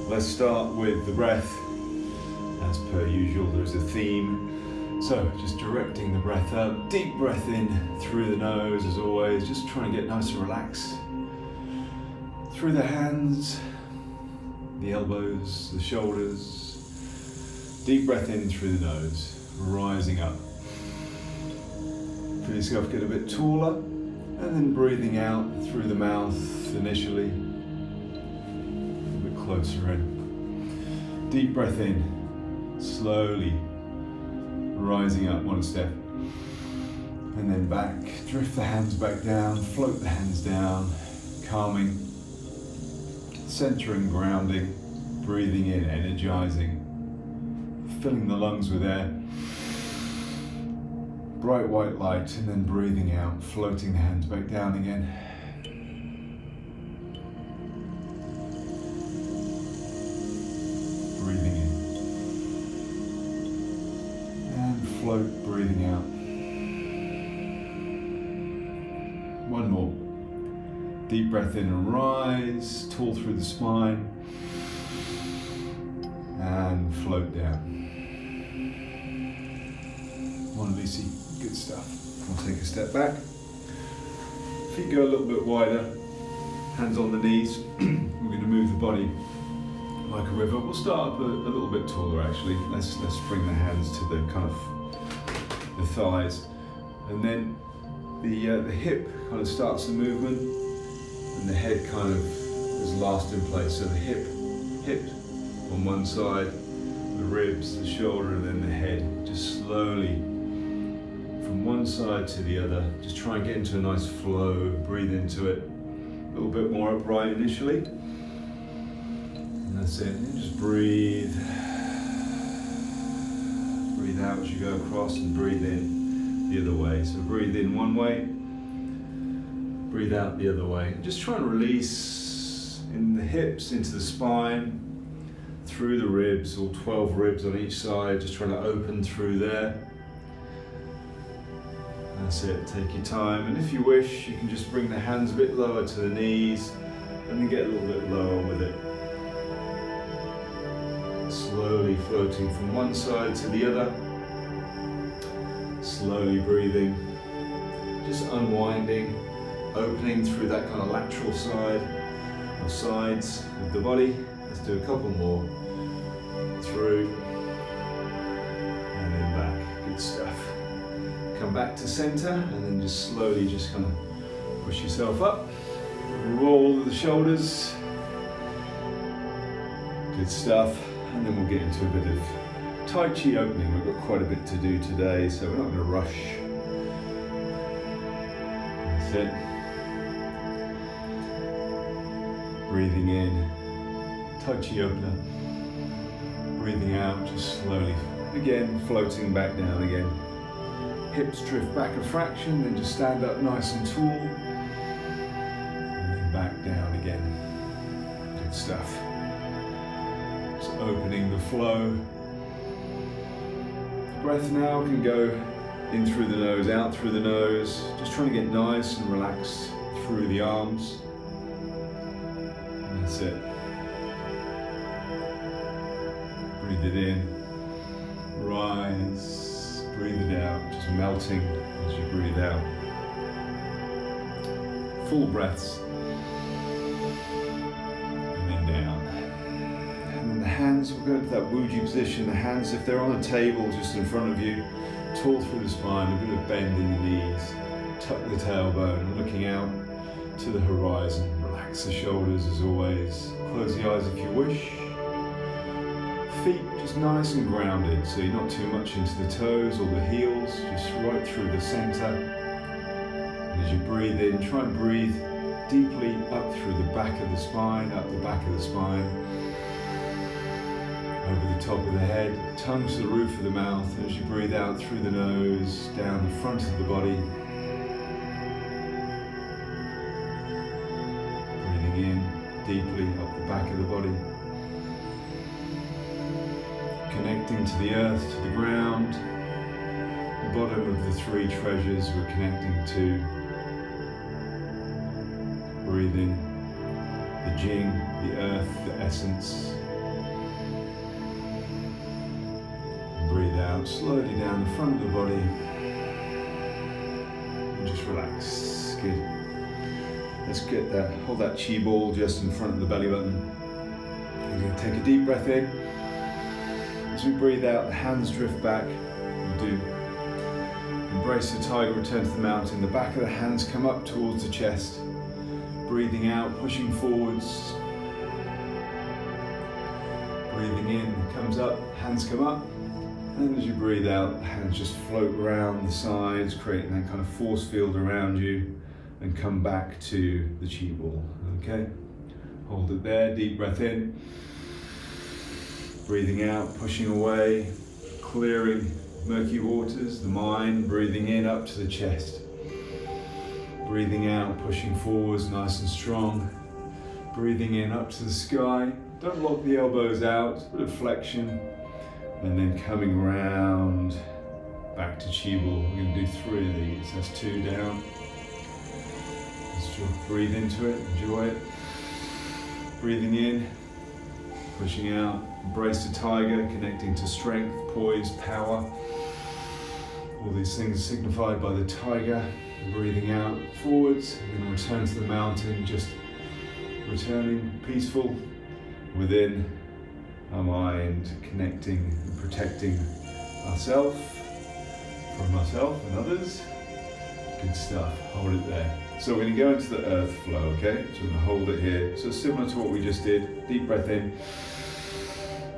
Let's start with the breath. As per usual, there's a theme. So just directing the breath up, deep breath in through the nose as always, just trying to get nice and relaxed. Through the hands, the elbows, the shoulders. Deep breath in through the nose, rising up. Feel yourself get a bit taller, and then breathing out through the mouth initially. A bit closer in. Deep breath in, slowly rising up one step. And then back, drift the hands back down, float the hands down, calming, centering, grounding, breathing in, energizing, filling the lungs with air. Bright white light, and then breathing out, floating the hands back down again. Breathing in. And float, breathing out. One more. Deep breath in and rise, tall through the spine. And float down. One, Lucy. Good stuff. We'll take a step back. Feet go a little bit wider. Hands on the knees. We're going to move the body like a river. We'll start up a little bit taller actually. Let's bring the hands to the kind of the thighs, and then the hip kind of starts the movement, and the head kind of is last in place. So the hip on one side, the ribs, the shoulder, and then the head. Just slowly from one side to the other. Just try and get into a nice flow. Breathe into it. A little bit more upright initially. And that's it. And just breathe. Breathe out as you go across, and breathe in the other way. So breathe in one way. Breathe out the other way. Just try and release in the hips, into the spine, through the ribs, all 12 ribs on each side. Just trying to open through there. That's it, take your time, and if you wish, you can just bring the hands a bit lower to the knees, and then get a little bit lower with it. Slowly floating from one side to the other. Slowly breathing, just unwinding, opening through that kind of lateral side, or sides of the body. Let's do a couple more. Through, and then back, good stuff. Come back to center, and then just slowly just kind of push yourself up. Roll the shoulders. Good stuff. And then we'll get into a bit of Tai Chi opening. We've got quite a bit to do today, so we're not going to rush. That's it. Breathing in. Tai Chi opener. Breathing out, just slowly. Again, floating back down again. Hips drift back a fraction, then just stand up nice and tall, and then back down again. Good stuff. Just opening the flow. Breath now can go in through the nose, out through the nose. Just trying to get nice and relaxed through the arms. And that's it. Breathe it in. Rise. Breathe it out, just melting as you breathe out. Full breaths. And then down. And then the hands will go to that Wuji position. The hands, if they're on a table just in front of you, tall through the spine, a bit of bend in the knees. Tuck the tailbone, looking out to the horizon. Relax the shoulders as always. Close the eyes if you wish. Feet just nice and grounded, so you're not too much into the toes or the heels, just right through the center. And as you breathe in, try and breathe deeply up through the back of the spine, up the back of the spine, over the top of the head, tongue to the roof of the mouth. And as you breathe out through the nose, down the front of the body. Breathing in deeply up the back of the body. Connecting to the earth, to the ground, the bottom of the three treasures we're connecting to. Breathe in the Jing, the earth, the essence, out slowly down the front of the body. And just relax. Good. Let's get that, hold that Qi ball just in front of the belly button. You're going to take a deep breath in. As we breathe out, the hands drift back. We do. Embrace the tiger, return to the mountain. The back of the hands come up towards the chest. Breathing out, pushing forwards. Breathing in, comes up, hands come up. And as you breathe out, the hands just float around the sides, creating that kind of force field around you, and come back to the Qi ball, okay? Hold it there, deep breath in. Breathing out, pushing away, clearing murky waters, the mind, breathing in up to the chest. Breathing out, pushing forwards, nice and strong. Breathing in up to the sky. Don't lock the elbows out, a bit of flexion. And then coming round, back to Qi ball. We're going to do 3 of these. That's 2 down. Just breathe into it, enjoy it. Breathing in, pushing out. Embrace the tiger, connecting to strength, poise, power. All these things signified by the tiger. Breathing out forwards, and then return to the mountain, just returning peaceful within our mind, connecting and protecting ourselves from ourselves and others. Good stuff, hold it there. So we're going to go into the earth flow, okay? So we're going to hold it here. So similar to what we just did, deep breath in,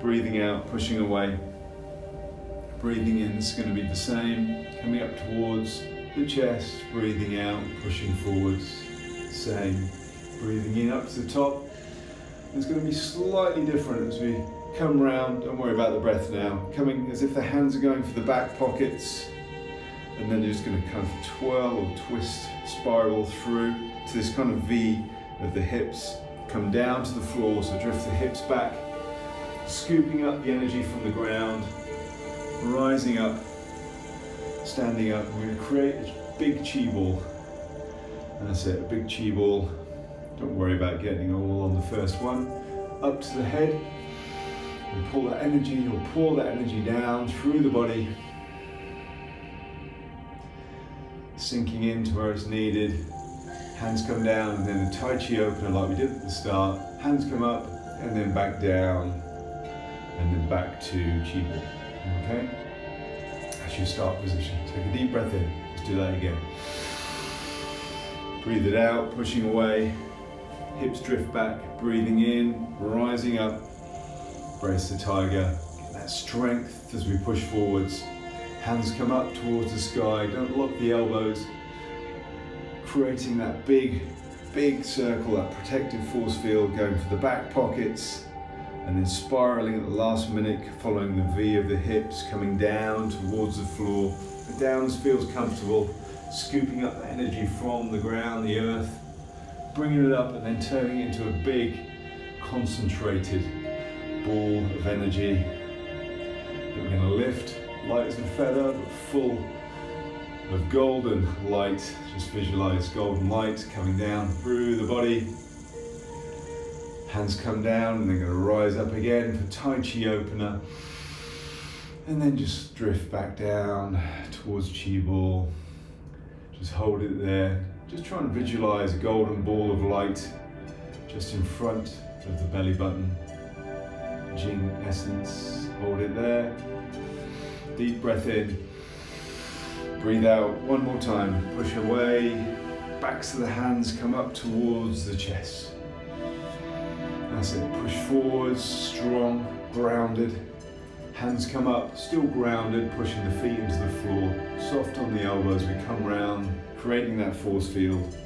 breathing out, pushing away. Breathing in is going to be the same, coming up towards the chest, breathing out, pushing forwards, same. Breathing in up to the top. It's going to be slightly different as we come round. Don't worry about the breath now. Coming as if the hands are going for the back pockets, and then you're just going to kind of twirl or twist, spiral through to this kind of V of the hips. Come down to the floor, so drift the hips back, scooping up the energy from the ground, rising up, standing up. We're going to create this big Qi ball. And that's it, a big Qi ball. Don't worry about getting all on the first one. Up to the head, and pull that energy, or pour that energy down through the body. Sinking into where it's needed. Hands come down, and then a Tai Chi opener like we did at the start. Hands come up, and then back down, and then back to Qi ball. Okay? That's your start position. Take a deep breath in. Let's do that again. Breathe it out, pushing away. Hips drift back, breathing in, rising up. Brace the tiger. Get that strength as we push forwards. Hands come up towards the sky. Don't lock the elbows. Creating that big circle, that protective force field going for the back pockets. And then spiraling at the last minute, following the V of the hips, coming down towards the floor. The downs feels comfortable, scooping up the energy from the ground, the earth, bringing it up and then turning it into a big, concentrated ball of energy that we're going to lift, light as a feather, but full of golden light. Just visualize golden light coming down through the body. Hands come down and they're going to rise up again for Tai Chi opener. And then just drift back down towards Qi ball. Just hold it there. Just try and visualize a golden ball of light just in front of the belly button. Jing essence. Hold it there. Deep breath in. Breathe out one more time. Push away. Backs of the hands come up towards the chest. That's it. Push forwards, strong, grounded. Hands come up, still grounded, pushing the feet into the floor. Soft on the elbows, we come round, creating that force field.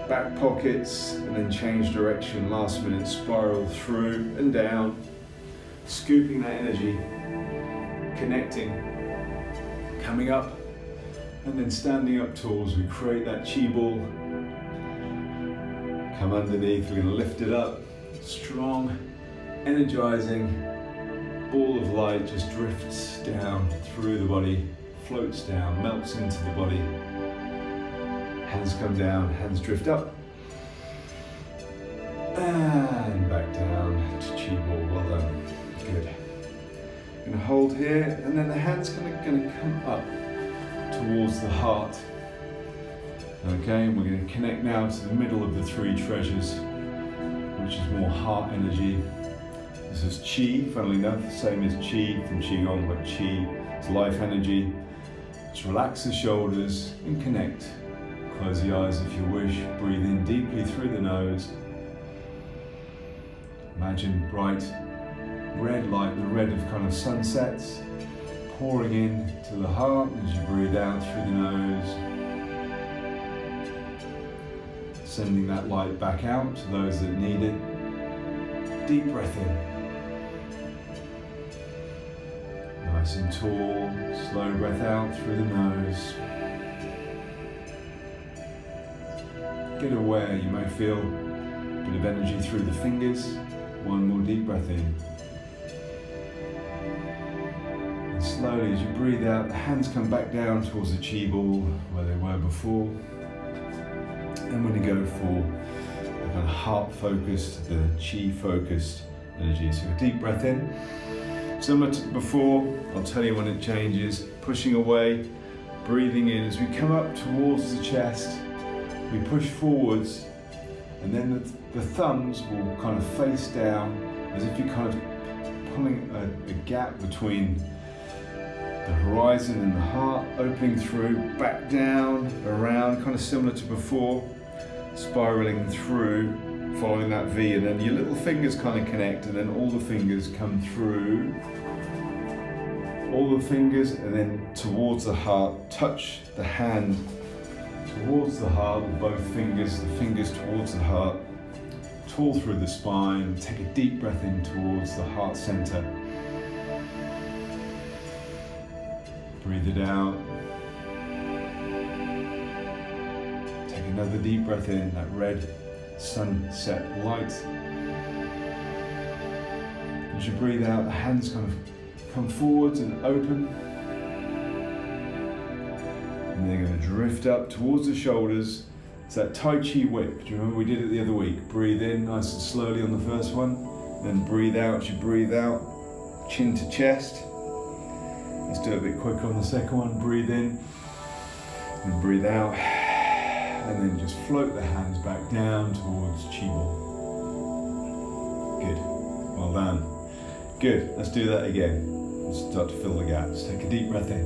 Back pockets, and then change direction, last minute, spiral through and down. Scooping that energy, connecting, coming up, and then standing up tall as we create that Qi ball. Come underneath, we're going to lift it up, strong, energizing ball of light just drifts down through the body, floats down, melts into the body. Hands come down, hands drift up, and back down to Qi ball. Well done, good. You're going to hold here, and then the hand's going to come up towards the heart. Okay, and we're going to connect now to the middle of the three treasures, which is more heart energy. This is Qi, funnily enough, same as Qi from Qi Gong, but Qi is life energy. Just relax the shoulders and connect. Close the eyes if you wish. Breathe in deeply through the nose. Imagine bright red light, the red of kind of sunsets, pouring in to the heart as you breathe out through the nose. Sending that light back out to those that need it. Deep breath in. Nice and tall, slow breath out through the nose. Get aware, you may feel a bit of energy through the fingers. One more deep breath in. And slowly as you breathe out, the hands come back down towards the Qi ball where they were before. And when you go for the kind of heart-focused, the Qi-focused energy. So a deep breath in. Similar to before, I'll tell you when it changes. Pushing away, breathing in. As we come up towards the chest, we push forwards, and then the thumbs will kind of face down, as if you're kind of pulling a gap between the horizon and the heart, opening through, back down, around, kind of similar to before, spiraling through, following that V, and then your little fingers kind of connect, and then all the fingers come through, all the fingers, and then towards the heart, touch the hand towards the heart with both fingers, the fingers towards the heart, tall through the spine. Take a deep breath in towards the heart center. Breathe it out. Take another deep breath in, that red sunset light. As you breathe out, the hands kind of come forwards and open. And they're going to drift up towards the shoulders. It's that Tai Chi whip. Do you remember we did it the other week? Breathe in nice and slowly on the first one. Then breathe out as you breathe out. Chin to chest. Let's do it a bit quicker on the second one. Breathe in and breathe out. And then just float the hands back down towards Qi ball. Good. Well done. Good. Let's do that again. Let's start to fill the gaps. Take a deep breath in.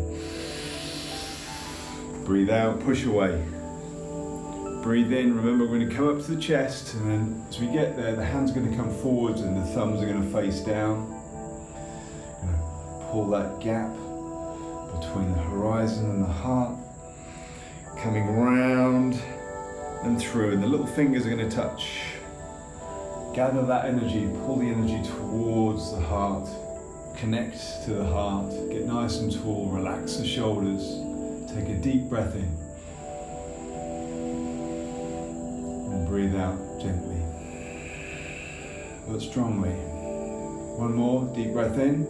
Breathe out, push away. Breathe in, remember we're going to come up to the chest, and then as we get there, the hands are going to come forwards and the thumbs are going to face down. Going to pull that gap between the horizon and the heart. Coming round and through, and the little fingers are going to touch. Gather that energy, pull the energy towards the heart. Connect to the heart, get nice and tall, relax the shoulders. Take a deep breath in and breathe out gently but strongly. One more deep breath in.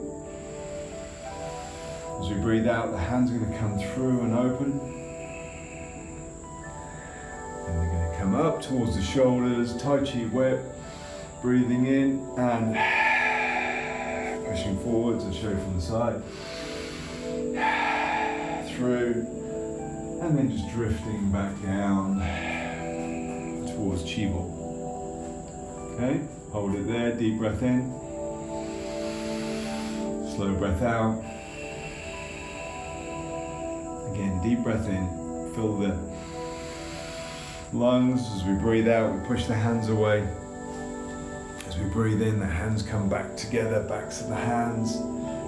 As we breathe out, the hands are going to come through and open, and they're going to come up towards the shoulders. Tai Chi whip. Breathing in and pushing forwards. I'll show you from the side. Through, and then just drifting back down towards Qi ball. Okay, hold it there, deep breath in, slow breath out. Again, deep breath in, fill the lungs. As we breathe out, we push the hands away. As we breathe in, the hands come back together, backs of the hands.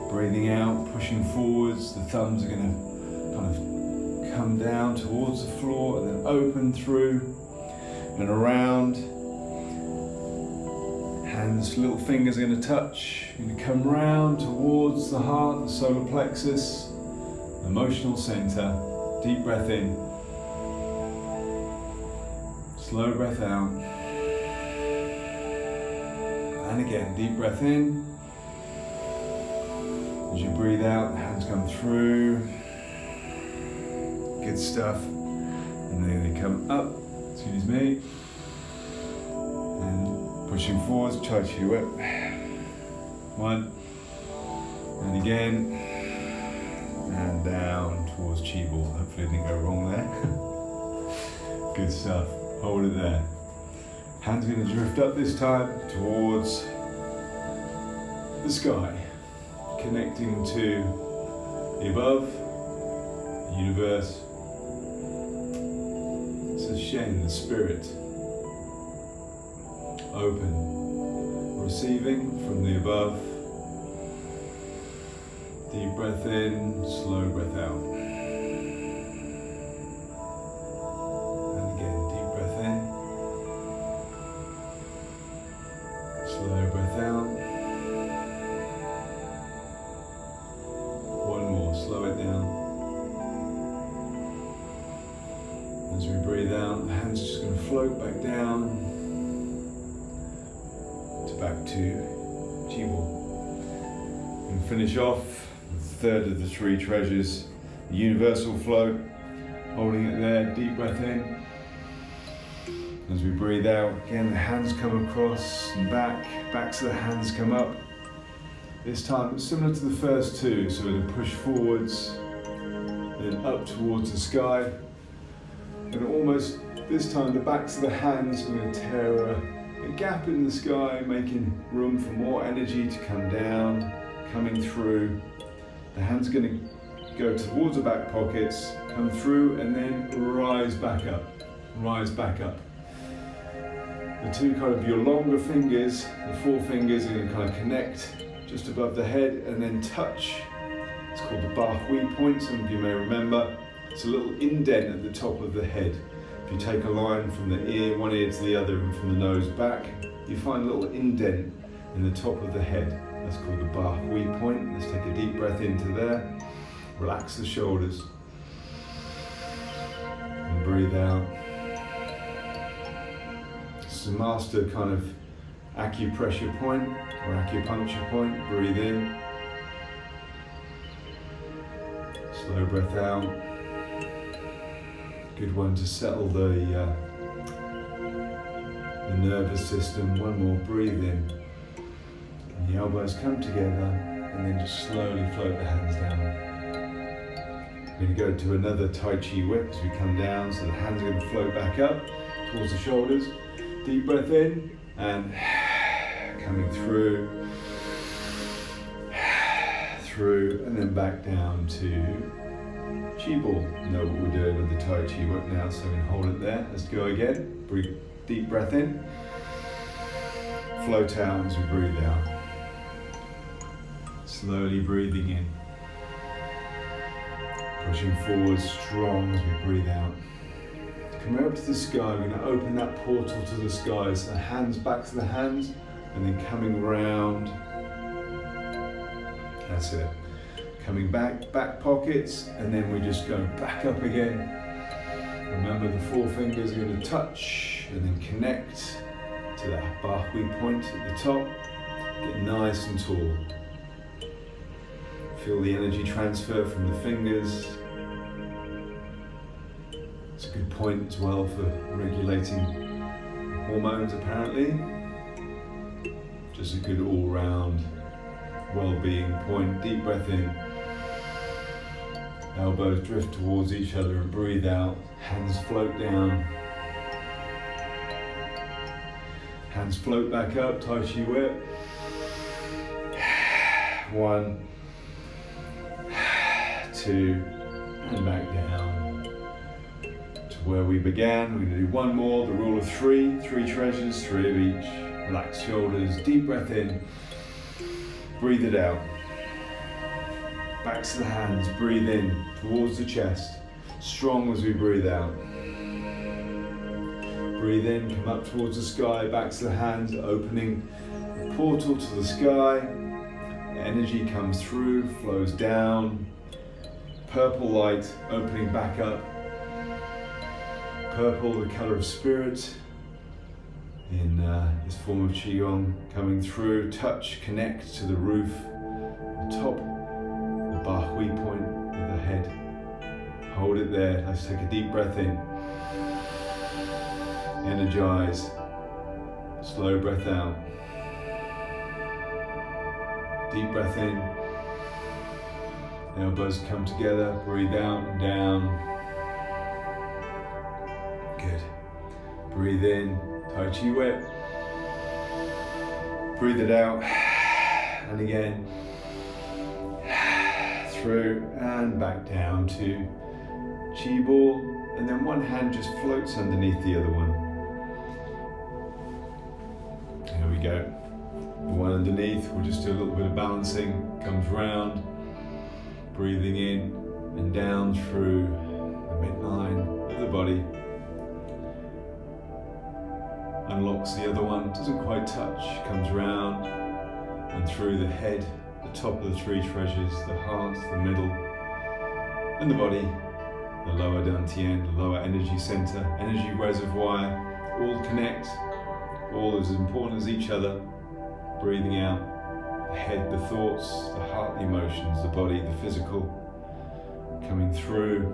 Breathing out, pushing forwards, the thumbs are going to kind of come down towards the floor and then open through and around. Hands, little fingers are going to touch. You're going to come round towards the heart, the solar plexus, emotional center. Deep breath in. Slow breath out. And again, deep breath in. As you breathe out, the hands come through. Good stuff. And then they come up, excuse me. And pushing forwards, Tai Chi whip. 1, And again, and down towards Qi ball. Hopefully I didn't go wrong there. Good stuff, hold it there. Hands are going to drift up this time towards the sky, connecting to the above, the universe. This is Shen, the spirit. Open, receiving from the above. Deep breath in, slow breath out. And again, deep breath in, slow breath out. One more, slow it down. As we breathe out, the hands are just going to float back down to back to Qi ball. And finish off with the third of the three treasures, the universal flow, holding it there, deep breath in. As we breathe out, again the hands come across and backs of the hands come up. This time it's similar to the first two, so we're going to push forwards, then up towards the sky. And almost this time the backs of the hands are going to tear a gap in the sky, making room for more energy to come down, coming through. The hands are going to go towards the back pockets, come through and then rise back up, rise back up. The two kind of your longer fingers, the four fingers are going to kind of connect just above the head and then touch. It's called the Ba Hui point, some of you may remember. It's a little indent at the top of the head. If you take a line from the ear, one ear to the other and from the nose back, you find a little indent in the top of the head. That's called the Ba Hui point. Let's take a deep breath into there. Relax the shoulders. And breathe out. It's a master kind of acupressure point or acupuncture point. Breathe in. Slow breath out. Good one to settle the nervous system. One more, breathe in. And the elbows come together and then just slowly float the hands down. We're going to go to another Tai Chi whip as we come down, so the hands are going to float back up towards the shoulders. Deep breath in and coming through, and then back down to Qi ball. You know what we're doing with the Tai Chi whip now, so we can hold it there. Let's go again. Breathe, deep breath in. Float out as we breathe out. Slowly breathing in. Pushing forward strong as we breathe out. Coming up to the sky, we're going to open that portal to the sky. So the hands back to the hands, and then coming round. That's it. Coming back pockets, and then we just go back up again. Remember the four fingers are going to touch and then connect to that Ba Hui point at the top. Get nice and tall. Feel the energy transfer from the fingers. It's a good point as well for regulating hormones apparently. Just a good all-round well-being point. Deep breath in. Elbows drift towards each other and breathe out. Hands float down. Hands float back up, Tai Chi whip. 1, 2, and back down to where we began. We're going to do one more, the rule of 3. 3 treasures, 3 of each. Relax shoulders, deep breath in. Breathe it out. Backs of the hands, breathe in towards the chest. Strong as we breathe out. Breathe in, come up towards the sky, backs of the hands, opening the portal to the sky. Energy comes through, flows down. Purple light opening back up. Purple, the color of spirit. In this form of Qi Gong, coming through, touch, connect to the roof, the top, the Ba Hui point of the head. Hold it there. Let's take a deep breath in. Energize. Slow breath out. Deep breath in. Elbows come together, breathe out and down. Good. Breathe in, Tai Chi whip. Breathe it out, and again, through and back down to Qi ball, and then one hand just floats underneath the other one. There we go. The one underneath, we'll just do a little bit of balancing, comes round, breathing in and down through the midline of the body. Unlocks the other one, doesn't quite touch, comes round and through the head, the top of the three treasures, the heart, the middle, and the body, the lower dantian, the lower energy center, energy reservoir, all connect, all as important as each other. Breathing out, the head, the thoughts, the heart, the emotions, the body, the physical, coming through,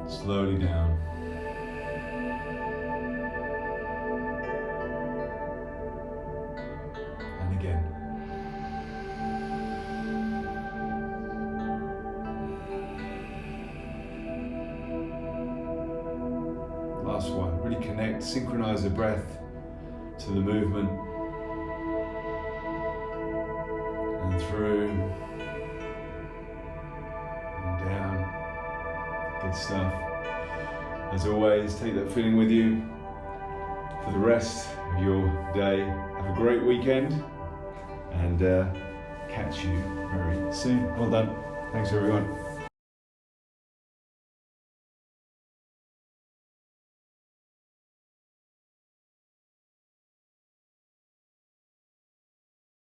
slowly down. And again. Last one, really connect, synchronize the breath to the movement, and through, and down. Good stuff. As always, take that feeling with you for the rest of your day. Have a great weekend, and catch you very soon. Well done. Thanks everyone.